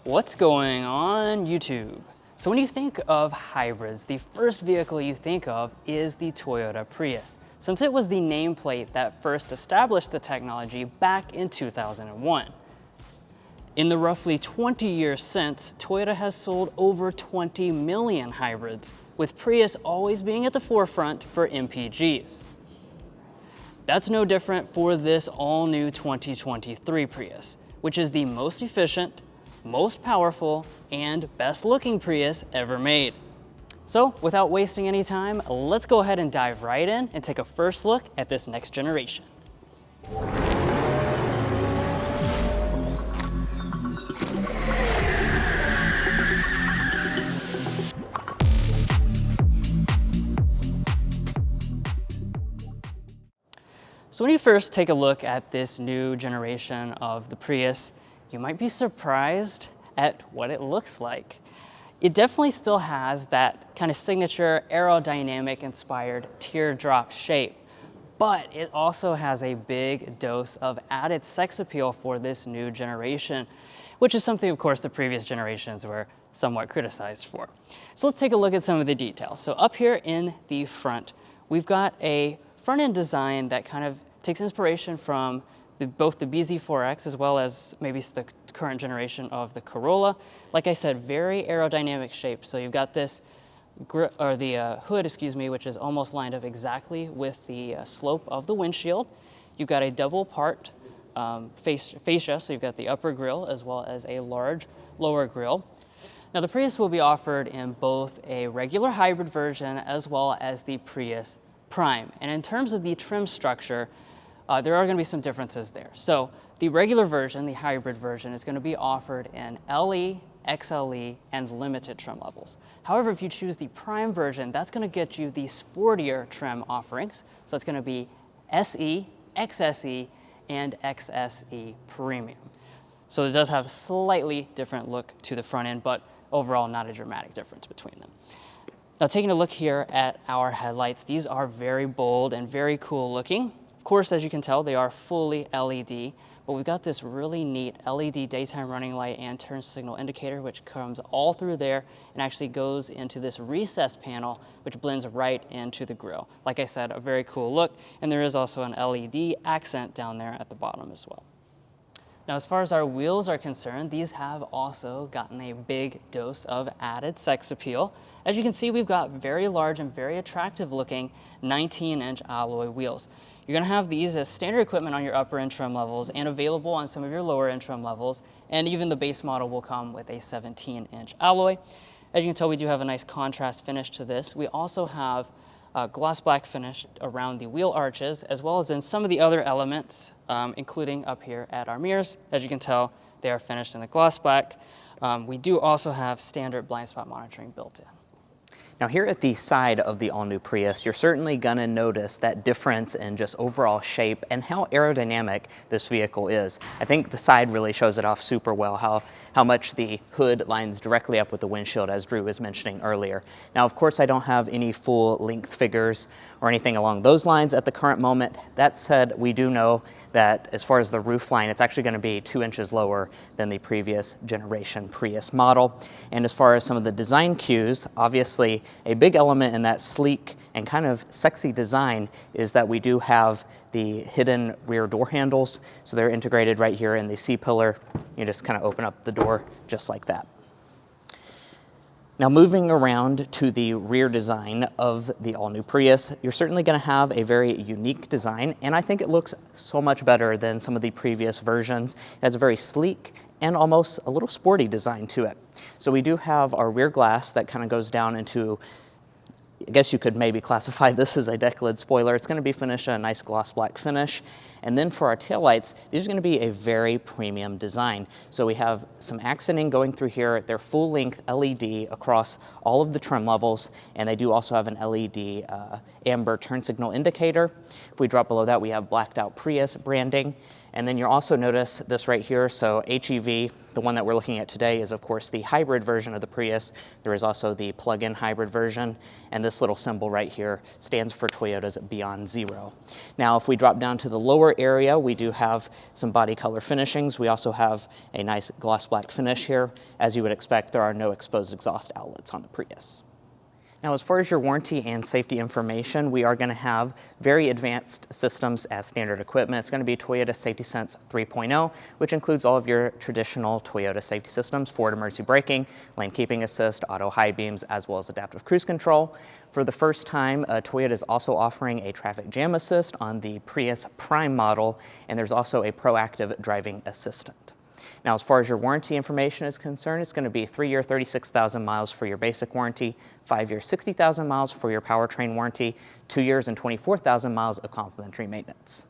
What's going on YouTube? So when you think of hybrids, the first vehicle you think of is the Toyota Prius, since it was the nameplate that first established the technology back in 2001. In the roughly 20 years since, Toyota has sold over 20 million hybrids, with Prius always being at the forefront for MPGs. That's no different for this all-new 2023 Prius, which is the most efficient, most powerful, and best-looking Prius ever made. So, without wasting any time, let's go ahead and dive right in and take a first look at this next generation. So when you first take a look at this new generation of the Prius, you might be surprised at what it looks like. It definitely still has that kind of signature aerodynamic inspired teardrop shape, but it also has a big dose of added sex appeal for this new generation, which is something, of course, the previous generations were somewhat criticized for. So let's take a look at some of the details. So up here in the front, we've got a front end design that kind of takes inspiration from both the BZ4X as well as maybe the current generation of the Corolla. Like I said, very aerodynamic shape. So you've got this hood, which is almost lined up exactly with the slope of the windshield. You've got a double part fascia, so you've got the upper grille as well as a large lower grille. Now the Prius will be offered in both a regular hybrid version as well as the Prius Prime. And in terms of the trim structure, there are going to be some differences there. So the regular version, the hybrid version, is going to be offered in LE, XLE, and limited trim levels. However, if you choose the Prime version, that's going to get you the sportier trim offerings. So it's going to be SE, XSE, and XSE Premium. So it does have a slightly different look to the front end, but overall not a dramatic difference between them. Now taking a look here at our headlights, these are very bold and very cool looking. Of course, as you can tell, they are fully LED, but we've got this really neat LED daytime running light and turn signal indicator, which comes all through there and actually goes into this recessed panel, which blends right into the grille. Like I said, a very cool look, and there is also an LED accent down there at the bottom as well. Now, as far as our wheels are concerned, these have also gotten a big dose of added sex appeal. As you can see, we've got very large and very attractive looking 19-inch alloy wheels. You're going to have these as standard equipment on your upper end trim levels and available on some of your lower end trim levels, and even the base model will come with a 17-inch alloy. As you can tell, we do have a nice contrast finish to this. We also have gloss black finish around the wheel arches, as well as in some of the other elements, including up here at our mirrors. As you can tell, they are finished in the gloss black. We do also have standard blind spot monitoring built in. Now here at the side of the all-new Prius, you're certainly gonna notice that difference in just overall shape and how aerodynamic this vehicle is. I think the side really shows it off super well, how much the hood lines directly up with the windshield, as Drew was mentioning earlier. Now, of course, I don't have any full length figures or anything along those lines at the current moment. That said, we do know that as far as the roof line, it's actually going to be 2 inches lower than the previous generation Prius model. And as far as some of the design cues, obviously a big element in that sleek and kind of sexy design is that we do have the hidden rear door handles. So they're integrated right here in the C-pillar. You just kind of open up the door just like that. Now moving around to the rear design of the all-new Prius, you're certainly going to have a very unique design, and I think it looks so much better than some of the previous versions. It has a very sleek and almost a little sporty design to it. So we do have our rear glass that kind of goes down into, I guess you could maybe classify this as a deck lid spoiler. It's going to be finished in a nice gloss black finish. And then for our taillights, these are going to be a very premium design. So we have some accenting going through here. They're full length LED across all of the trim levels, and they do also have an LED amber turn signal indicator. If we drop below that, we have blacked out Prius branding. And then you'll also notice this right here. So HEV, the one that we're looking at today, is of course the hybrid version of the Prius. There is also the plug-in hybrid version. And this little symbol right here stands for Toyota's Beyond Zero. Now, if we drop down to the lower door area, we do have some body color finishings. We also have a nice gloss black finish here. As you would expect, there are no exposed exhaust outlets on the Prius. Now, as far as your warranty and safety information, we are going to have very advanced systems as standard equipment. It's going to be Toyota Safety Sense 3.0, which includes all of your traditional Toyota safety systems: forward emergency braking, lane keeping assist, auto high beams, as well as adaptive cruise control. For the first time, Toyota is also offering a traffic jam assist on the Prius Prime model, and there's also a proactive driving assistant. Now, as far as your warranty information is concerned, it's going to be 3-year, 36,000 miles for your basic warranty, 5-year, 60,000 miles for your powertrain warranty, 2 years and 24,000 miles of complimentary maintenance.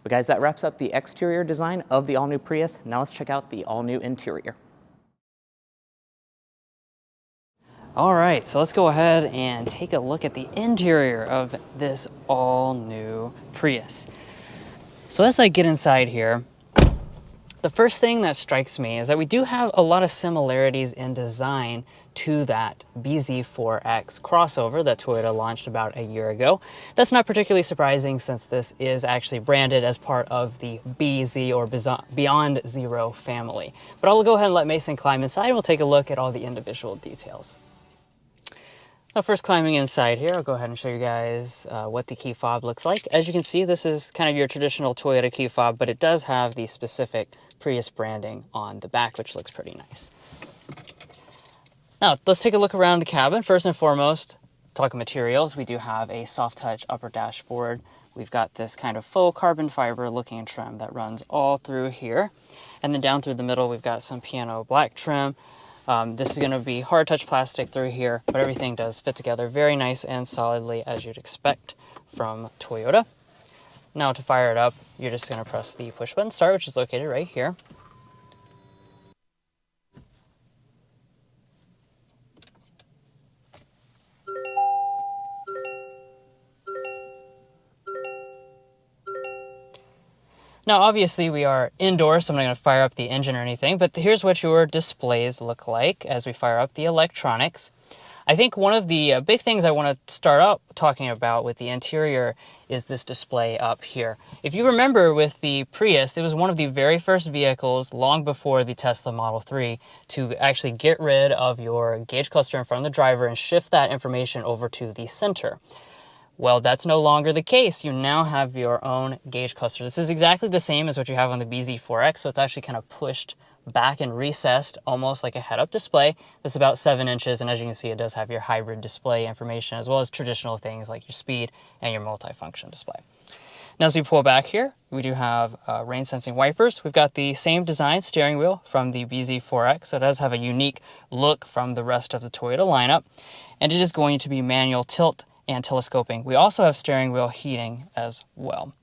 But guys, that wraps up the exterior design of the all-new Prius. Now let's check out the all-new interior. All right, so let's go ahead and take a look at the interior of this all-new Prius. So as I get inside here, the first thing that strikes me is that we do have a lot of similarities in design to that BZ4X crossover that Toyota launched about a year ago. That's not particularly surprising since this is actually branded as part of the BZ or Beyond Zero family. But I'll go ahead and let Mason climb inside and we'll take a look at all the individual details. Now, first climbing inside here, I'll go ahead and show you guys what the key fob looks like. As you can see, this is kind of your traditional Toyota key fob, but it does have the specific Prius branding on the back, which looks pretty nice. Now, let's take a look around the cabin. First and foremost, talking materials, we do have a soft touch upper dashboard. We've got this kind of faux carbon fiber looking trim that runs all through here. And then down through the middle, we've got some piano black trim. This is going to be hard touch plastic through here, but everything does fit together very nice and solidly as you'd expect from Toyota. Now to fire it up, you're just going to press the push button start, which is located right here. Now, obviously, we are indoors, so I'm not going to fire up the engine or anything, but here's what your displays look like as we fire up the electronics. I think one of the big things I want to start out talking about with the interior is this display up here. If you remember with the Prius, it was one of the very first vehicles long before the Tesla Model 3 to actually get rid of your gauge cluster in front of the driver and shift that information over to the center. Well, that's no longer the case. You now have your own gauge cluster. This is exactly the same as what you have on the BZ4X, so it's actually kind of pushed back and recessed almost like a head-up display. This is about 7 inches, and as you can see, it does have your hybrid display information as well as traditional things like your speed and your multifunction display. Now, as we pull back here, we do have rain sensing wipers. We've got the same design steering wheel from the BZ4X, so it does have a unique look from the rest of the Toyota lineup, and it is going to be manual tilt and telescoping. We also have steering wheel heating as well.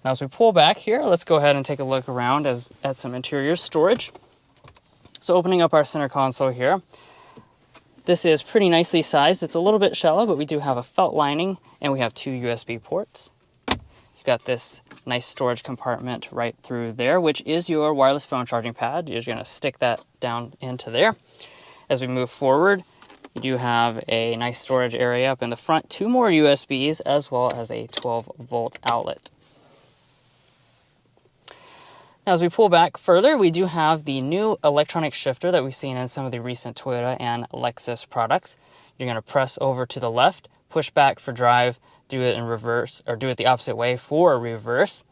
Now, as we pull back here, let's go ahead and take a look around at some interior storage. So opening up our center console here, this is pretty nicely sized. It's a little bit shallow, but we do have a felt lining and we have 2 USB ports. You've got this nice storage compartment right through there, which is your wireless phone charging pad. You're going to stick that down into there. As we move forward, you do have a nice storage area up in the front, 2 more USBs, as well as a 12-volt outlet. Now, as we pull back further, we do have the new electronic shifter that we've seen in some of the recent Toyota and Lexus products. You're going to press over to the left, push back for drive, do it in reverse, or do it the opposite way for reverse.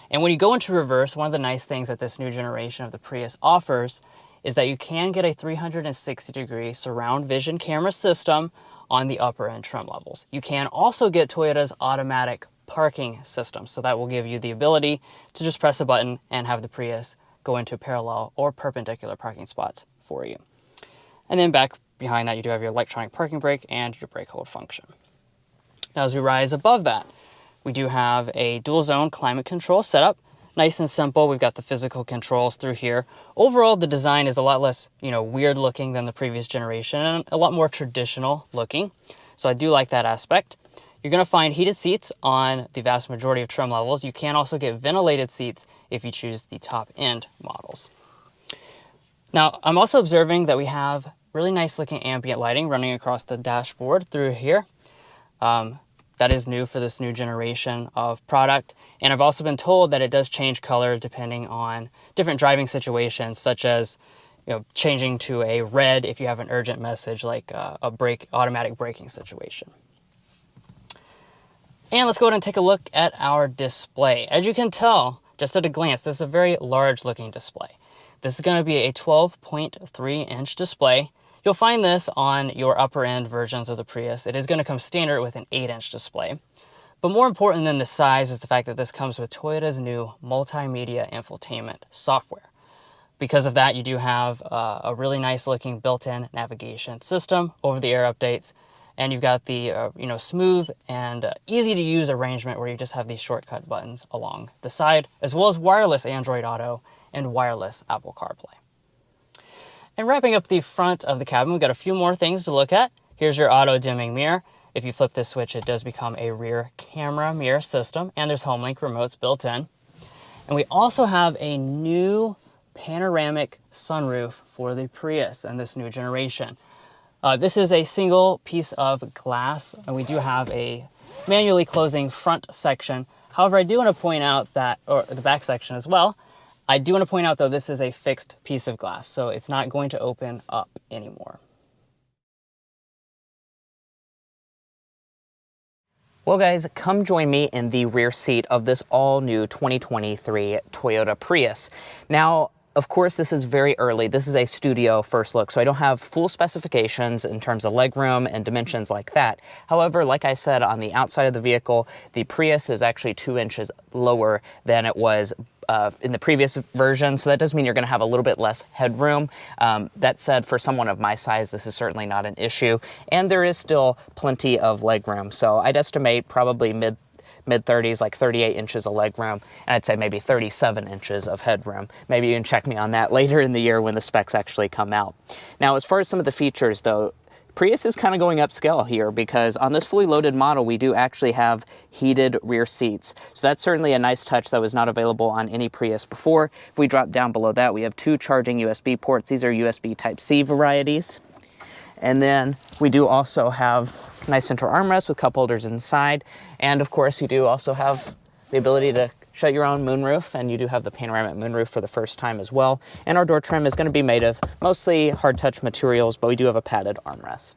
And when you go into reverse, one of the nice things that this new generation of the Prius offers is that you can get a 360-degree surround vision camera system on the upper end trim levels. You can also get Toyota's automatic parking system, so that will give you the ability to just press a button and have the Prius go into parallel or perpendicular parking spots for you. And then back behind that, you do have your electronic parking brake and your brake hold function. Now, as we rise above that, we do have a dual zone climate control setup. Nice and simple. We've got the physical controls through here. Overall, the design is a lot less, weird looking than the previous generation and a lot more traditional looking. So I do like that aspect. You're going to find heated seats on the vast majority of trim levels. You can also get ventilated seats if you choose the top end models. Now, I'm also observing that we have really nice looking ambient lighting running across the dashboard through here. That is new for this new generation of product. And I've also been told that it does change color depending on different driving situations, such as changing to a red if you have an urgent message like a automatic braking situation. And let's go ahead and take a look at our display. As you can tell, just at a glance, this is a very large looking display. This is going to be a 12.3-inch display. You'll find this on your upper end versions of the Prius. It is going to come standard with an 8-inch display. But more important than the size is the fact that this comes with Toyota's new multimedia infotainment software. Because of that, you do have a really nice looking built-in navigation system, over-the-air updates, and you've got the smooth and easy to use arrangement where you just have these shortcut buttons along the side, as well as wireless Android Auto and wireless Apple CarPlay. And wrapping up the front of the cabin, we've got a few more things to look at. Here's your auto dimming mirror. If you flip this switch, it does become a rear camera mirror system, and there's HomeLink remotes built in. And we also have a new panoramic sunroof for the Prius and this new generation. This is a single piece of glass, and we do have a manually closing front section. However, I do want to point out that, or the back section as well, I do want to point out though this is a fixed piece of glass, so it's not going to open up anymore. Well guys, come join me in the rear seat of this all-new 2023 Toyota Prius. Now, of course, this is very early. This is a studio first look, so I don't have full specifications in terms of legroom and dimensions like that. However, like I said, on the outside of the vehicle, the Prius is actually 2 inches lower than it was in the previous version, so that does mean you're going to have a little bit less headroom. That said, for someone of my size, this is certainly not an issue, and there is still plenty of legroom. So I'd estimate probably mid-30s, like 38 inches of legroom, and I'd say maybe 37 inches of headroom. Maybe you can check me on that later in the year when the specs actually come out. Now, as far as some of the features, though, Prius is kind of going upscale here because on this fully loaded model, we do actually have heated rear seats. So that's certainly a nice touch that was not available on any Prius before. If we drop down below that, we have 2 charging USB ports. These are USB Type-C varieties. And then we do also have nice center armrests with cup holders inside. And of course, you do also have the ability to shut your own moonroof, and you do have the panoramic moonroof for the first time as well. And our door trim is going to be made of mostly hard touch materials, but we do have a padded armrest.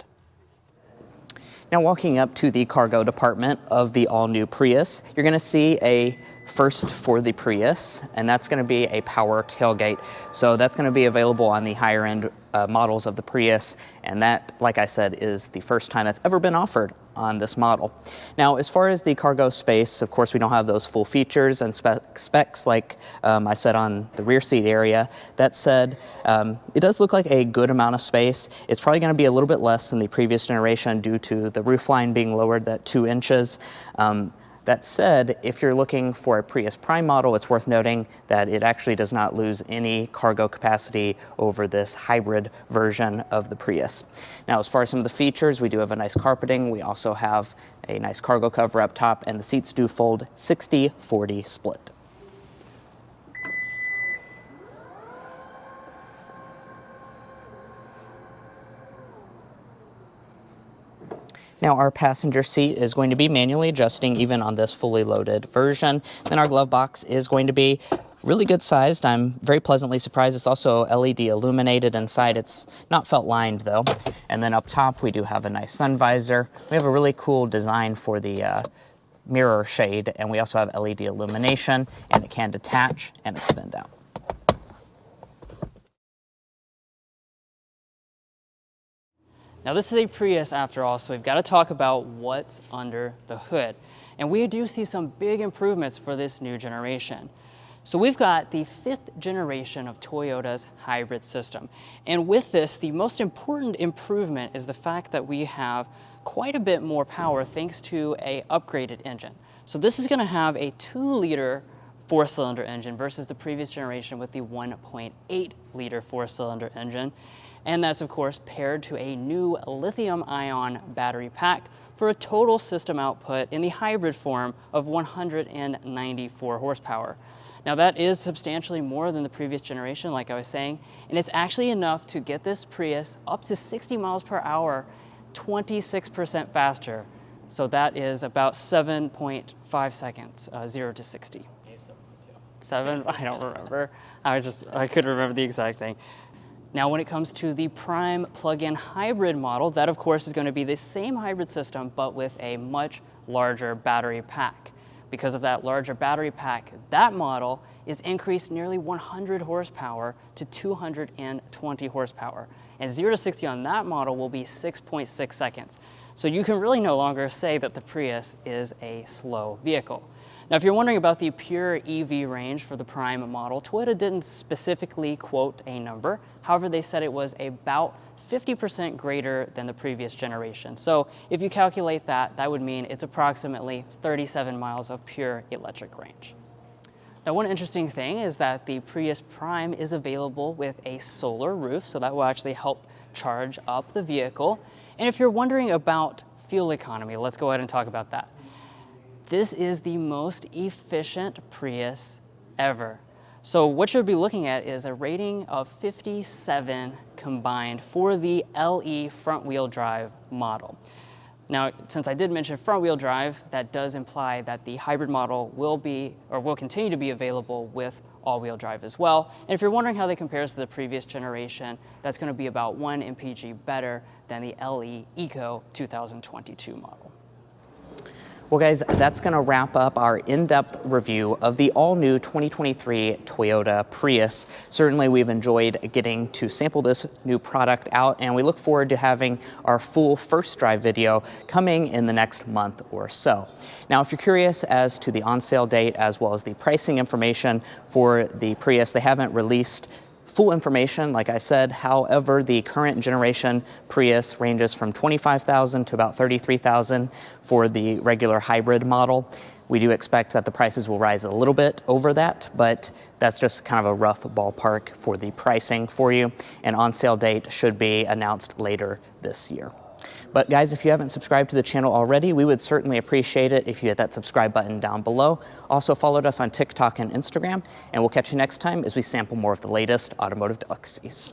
Now, walking up to the cargo department of the all-new Prius, you're going to see a first for the Prius, and that's going to be a power tailgate. So that's going to be available on the higher end models of the Prius, and that, like I said, is the first time that's ever been offered on this model. Now, as far as the cargo space, of course, we don't have those full features and specs like I said on the rear seat area. That said, it does look like a good amount of space. It's probably going to be a little bit less than the previous generation due to the roof line being lowered that 2 inches. That said, if you're looking for a Prius Prime model, it's worth noting that it actually does not lose any cargo capacity over this hybrid version of the Prius. Now, as far as some of the features, we do have a nice carpeting. We also have a nice cargo cover up top, and the seats do fold 60-40 split. Now, our passenger seat is going to be manually adjusting even on this fully loaded version. Then our glove box is going to be really good sized. I'm very pleasantly surprised. It's also LED illuminated inside. It's not felt lined though. And then up top, we do have a nice sun visor. We have a really cool design for the mirror shade, and we also have LED illumination, and it can detach and extend out. Now this is a Prius after all, so we've got to talk about what's under the hood. And we do see some big improvements for this new generation. So we've got the 5th generation of Toyota's hybrid system. And with this, the most important improvement is the fact that we have quite a bit more power thanks to an upgraded engine. So this is going to have a 2-liter 4-cylinder engine versus the previous generation with the 1.8-liter 4-cylinder engine. And that's, of course, paired to a new lithium-ion battery pack for a total system output in the hybrid form of 194 horsepower. Now, that is substantially more than the previous generation, like I was saying, and it's actually enough to get this Prius up to 60 miles per hour, 26% faster So that is about 7.5 seconds, 0 to 60. 7? I don't remember. I couldn't remember the exact thing. Now, when it comes to the Prime plug-in hybrid model, that of course is going to be the same hybrid system, but with a much larger battery pack. Because of that larger battery pack, that model is increased nearly 100 horsepower to 220 horsepower. And 0 to 60 on that model will be 6.6 seconds. So you can really no longer say that the Prius is a slow vehicle. Now, if you're wondering about the pure EV range for the Prime model, Toyota didn't specifically quote a number. However, they said it was about 50% greater than the previous generation. So if you calculate that, that would mean it's approximately 37 miles of pure electric range. Now, one interesting thing is that the Prius Prime is available with a solar roof, so that will actually help charge up the vehicle. And if you're wondering about fuel economy, let's go ahead and talk about that. This is the most efficient Prius ever. So what you'll be looking at is a rating of 57 combined for the LE front-wheel drive model. Now, since I did mention front-wheel drive, that does imply that the hybrid model will continue to be available with all-wheel drive as well. And if you're wondering how they compare to the previous generation, that's going to be about 1 MPG better than the LE Eco 2022 model. Well, guys, that's going to wrap up our in-depth review of the all-new 2023 Toyota Prius. Certainly, we've enjoyed getting to sample this new product out, and we look forward to having our full first drive video coming in the next month or so. Now, if you're curious as to the on-sale date as well as the pricing information for the Prius, they haven't released full information, like I said. However, the current generation Prius ranges from $25,000 to about $33,000 for the regular hybrid model. We do expect that the prices will rise a little bit over that, but that's just kind of a rough ballpark for the pricing for you. An on-sale date should be announced later this year. But guys, if you haven't subscribed to the channel already, we would certainly appreciate it if you hit that subscribe button down below. Also followed us on TikTok and Instagram, and we'll catch you next time as we sample more of the latest automotive delicacies.